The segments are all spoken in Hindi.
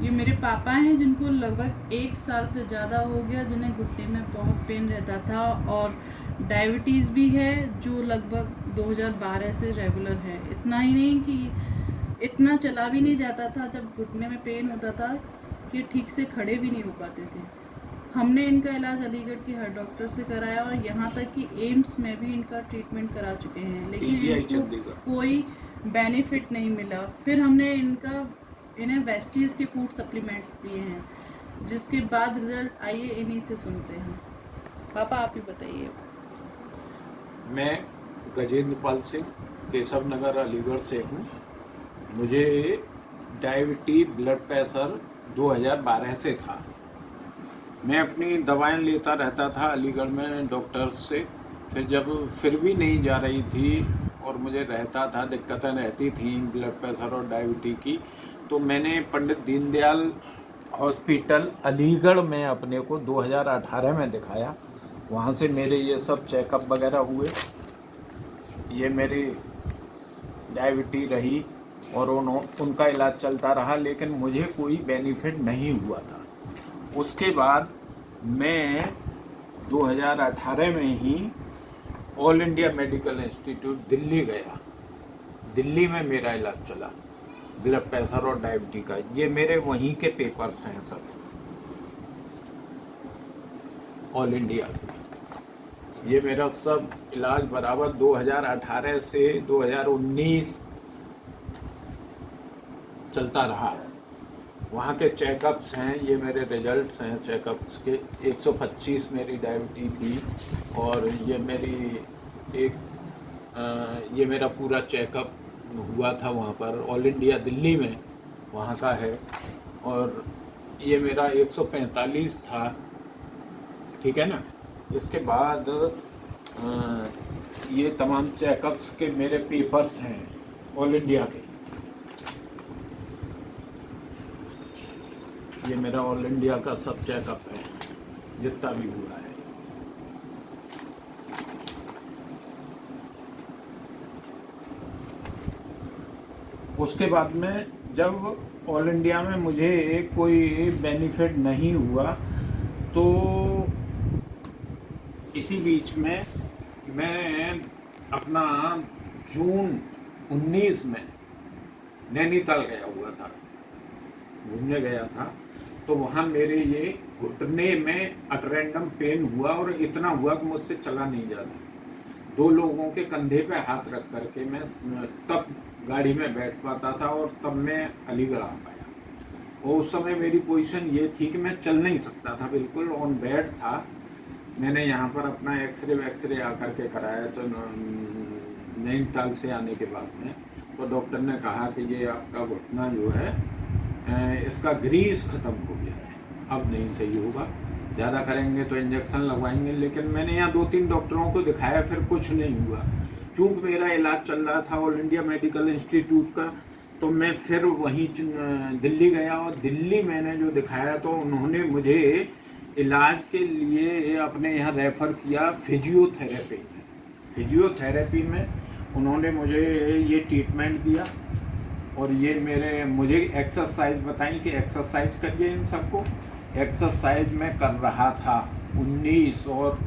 ये मेरे पापा हैं जिनको लगभग 1 साल से ज़्यादा हो गया, जिन्हें घुटने में बहुत पेन रहता था, और डायबिटीज़ भी है जो लगभग 2012 से रेगुलर है। इतना ही नहीं कि इतना चला भी नहीं जाता था, जब घुटने में पेन होता था कि ठीक से खड़े भी नहीं हो पाते थे। हमने इनका इलाज अलीगढ़ के हर डॉक्टर से कराया और यहाँ तक कि एम्स में भी इनका ट्रीटमेंट करा चुके हैं, लेकिन इनको कोई बेनिफिट नहीं मिला। फिर हमने इन्हें वेस्टीज़ के फूड सप्लीमेंट्स दिए हैं, जिसके बाद रिजल्ट आइए इन्हीं से सुनते हैं। पापा आप ही बताइए। मैं गजेंद्र पाल सिंह केशव नगर अलीगढ़ से हूँ। मुझे डायबिटीज ब्लड प्रेशर 2012 से था। मैं अपनी दवाएं लेता रहता था अलीगढ़ में डॉक्टर से। फिर भी नहीं जा रही थी और मुझे रहता था, दिक्कतें रहती थी ब्लड प्रेशर और डायबिटीज की, तो मैंने पंडित दीनदयाल हॉस्पिटल अलीगढ़ में अपने को 2018 में दिखाया। वहाँ से मेरे ये सब चेकअप वगैरह हुए, ये मेरी डायबिटीज रही और उनका इलाज चलता रहा, लेकिन मुझे कोई बेनिफिट नहीं हुआ था। उसके बाद मैं 2018 में ही all India medical institute Delhi गया। दिल्ली में मेरा इलाज चला ब्लड प्रेशर और डायबिटीज का। ये मेरे वहीं के पेपर्स हैं सब, ऑल इंडिया के। ये मेरा सब इलाज बराबर 2018 से 2019 चलता रहा है। वहाँ के चेकअप्स हैं, ये मेरे रिजल्ट्स हैं चेकअप्स के। 125 मेरी डायबिटीज थी और ये ये मेरा पूरा चेकअप हुआ था वहाँ पर ऑल इंडिया दिल्ली में, वहाँ का है। और ये मेरा 145 था, ठीक है ना। इसके बाद ये तमाम चेकअप्स के मेरे पेपर्स हैं ऑल इंडिया के। ये मेरा ऑल इंडिया का सब चेकअप है जितना भी हुआ है। उसके बाद में जब ऑल इंडिया में मुझे कोई बेनिफिट नहीं हुआ, तो इसी बीच में मैं अपना जून 19 में नैनीताल गया हुआ था, घूमने गया था। तो वहाँ मेरे ये घुटने में अटरेंडम पेन हुआ और इतना हुआ कि मुझसे चला नहीं जाता। 2 लोगों के कंधे पे हाथ रख करके मैं तब गाड़ी में बैठ पाता था और तब मैं अलीगढ़ आ पाया। और उस समय मेरी पोजीशन ये थी कि मैं चल नहीं सकता था, बिल्कुल ऑन बेड था। मैंने यहाँ पर अपना एक्सरे आकर के कराया, तो नैनीताल से आने के बाद में तो डॉक्टर ने कहा कि ये आपका घुटना जो है इसका ग्रीस ख़त्म हो गया है, अब नहीं सही होगा, ज़्यादा करेंगे तो इंजेक्शन लगवाएंगे। लेकिन मैंने यहाँ 2-3 डॉक्टरों को दिखाया, फिर कुछ नहीं हुआ। चूँकि मेरा इलाज चल रहा था ऑल इंडिया मेडिकल इंस्टीट्यूट का, तो मैं फिर वहीं दिल्ली गया और दिल्ली मैंने जो दिखाया तो उन्होंने मुझे इलाज के लिए अपने यहाँ रेफ़र किया फिजियोथेरेपी। फिजियोथेरेपी में उन्होंने मुझे ये ट्रीटमेंट दिया और ये मुझे एक्सरसाइज बताई कि एक्सरसाइज करिए इन सबको। एक्सरसाइज मैं कर रहा था 19 और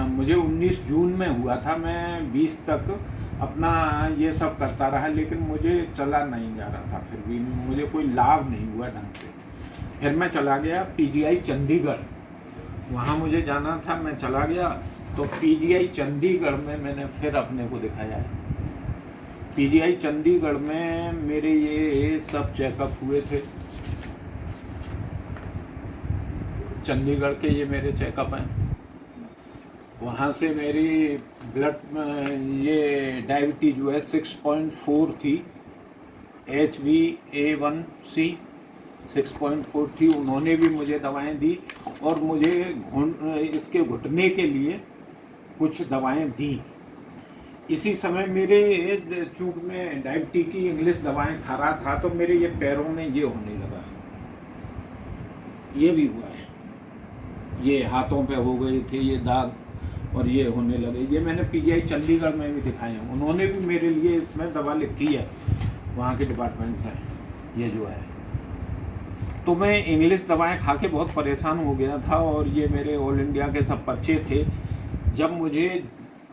मुझे 19 जून में हुआ था। मैं 20 तक अपना ये सब करता रहा, लेकिन मुझे चला नहीं जा रहा था, फिर भी मुझे कोई लाभ नहीं हुआ ढंग से। फिर मैं चला गया PGI चंडीगढ़, वहाँ मुझे जाना था, मैं चला गया। तो PGI चंडीगढ़ में मैंने फिर अपने को दिखाया है। PGI चंडीगढ़ में मेरे ये सब चेकअप हुए थे। चंडीगढ़ के ये मेरे चेकअप हैं। वहाँ से मेरी ब्लड ये डायबिटीज जो है 6.4 थी, HbA1c 6.4 थी। उन्होंने भी मुझे दवाएं दी और मुझे इसके घुटने के लिए कुछ दवाएं दी। इसी समय मेरे चूँकि मैं डायबिटीज की इंग्लिश दवाएं खा रहा था, तो मेरे ये पैरों में ये होने लगा, ये भी हुआ है, ये हाथों पे हो गए थे ये दाग और ये होने लगे। ये मैंने PGI चंडीगढ़ में भी दिखाए हैं, उन्होंने भी मेरे लिए इसमें दवा लिखी है, वहाँ के डिपार्टमेंट है ये जो है। तो मैं इंग्लिश दवाएं खा के बहुत परेशान हो गया था और ये मेरे ऑल इंडिया के सब पर्चे थे। जब मुझे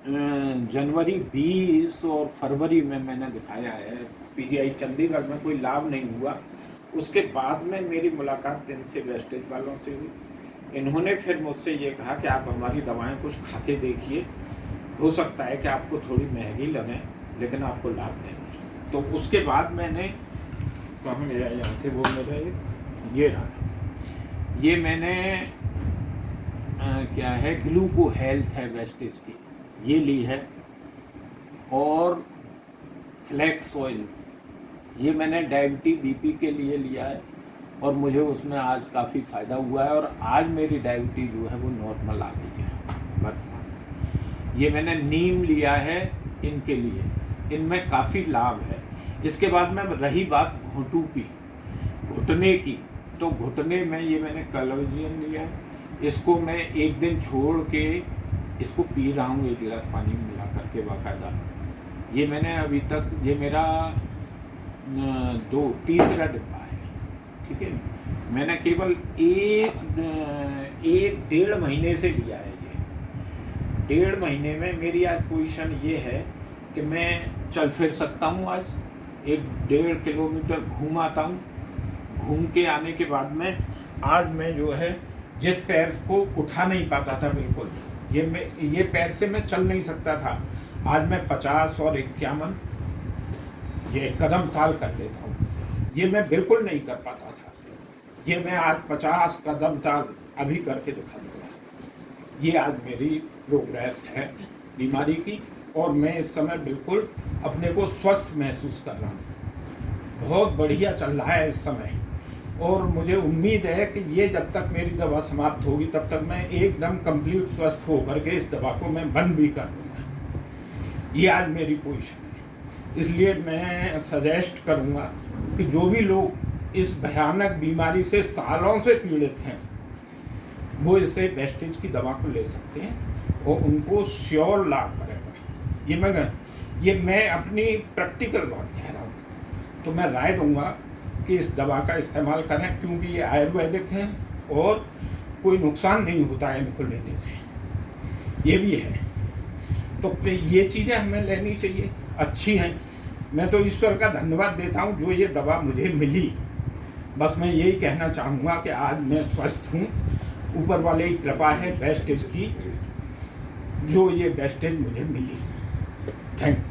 जनवरी 20 और फरवरी में मैंने दिखाया है पीजीआई चंडीगढ़ में, कोई लाभ नहीं हुआ। उसके बाद में मेरी मुलाकात इनसे वेस्टेज वालों से हुई। इन्होंने फिर मुझसे ये कहा कि आप हमारी दवाएं कुछ खा के देखिए, हो सकता है कि आपको थोड़ी महंगी लगे लेकिन आपको लाभ देंगे। तो उसके बाद मैंने कहाँ गया यहाँ से, वो मेरा ये रहा, ये मैंने क्या है ग्लूको हेल्थ है वेस्टेज की, ये ली है। और फ्लैक्स ऑयल ये मैंने डायबिटीज बीपी के लिए लिया है और मुझे उसमें आज काफ़ी फ़ायदा हुआ है और आज मेरी डायबिटीज जो है वो नॉर्मल आ गई है वर्तमान। ये मैंने नीम लिया है इनके लिए, इनमें काफ़ी लाभ है। इसके बाद में रही बात घुटू की, घुटने की, तो घुटने में ये मैंने कलोजियन लिया है। इसको मैं एक दिन छोड़ के इसको पी रहा हूँ 1 गिलास पानी में मिला करके बाकायदा। ये मैंने अभी तक, ये मेरा तीसरा डिब्बा है, ठीक है। मैंने केवल एक 1.5 महीने से लिया है ये। 1.5 महीने में मेरी आज पोजीशन ये है कि मैं चल फिर सकता हूँ। आज 1.5 किलोमीटर घूम आता हूँ। घूम के आने के बाद में आज मैं जो है जिस पैर को उठा नहीं पाता था बिल्कुल, ये पैर से मैं चल नहीं सकता था, आज मैं 50 और 51 ये कदम ताल कर लेता हूँ। ये मैं बिल्कुल नहीं कर पाता था, ये मैं आज 50 कदम ताल अभी करके दिखा दूँगा। ये आज मेरी प्रोग्रेस है बीमारी की और मैं इस समय बिल्कुल अपने को स्वस्थ महसूस कर रहा हूँ। बहुत बढ़िया चल रहा है इस समय और मुझे उम्मीद है कि ये जब तक मेरी दवा समाप्त होगी तब तक मैं एकदम कंप्लीट स्वस्थ होकर के इस दवा को मैं बंद भी कर दूँगा। ये आज मेरी पोजीशन है। इसलिए मैं सजेस्ट करूँगा कि जो भी लोग इस भयानक बीमारी से सालों से पीड़ित हैं वो इसे वेस्टेज की दवा को ले सकते हैं और उनको श्योर लाभ करेगा। ये मैं अपनी प्रैक्टिकल बात कह रहा हूँ। तो मैं राय दूंगा कि इस दवा का इस्तेमाल करें क्योंकि ये आयुर्वेदिक है और कोई नुकसान नहीं होता है इनको लेने से, ये भी है। तो ये चीज़ें हमें लेनी चाहिए, अच्छी हैं। मैं तो ईश्वर का धन्यवाद देता हूँ जो ये दवा मुझे मिली। बस मैं यही कहना चाहूँगा कि आज मैं स्वस्थ हूँ, ऊपर वाले की कृपा है वेस्टेज की, जो ये वेस्टेज मुझे मिली। Thank you.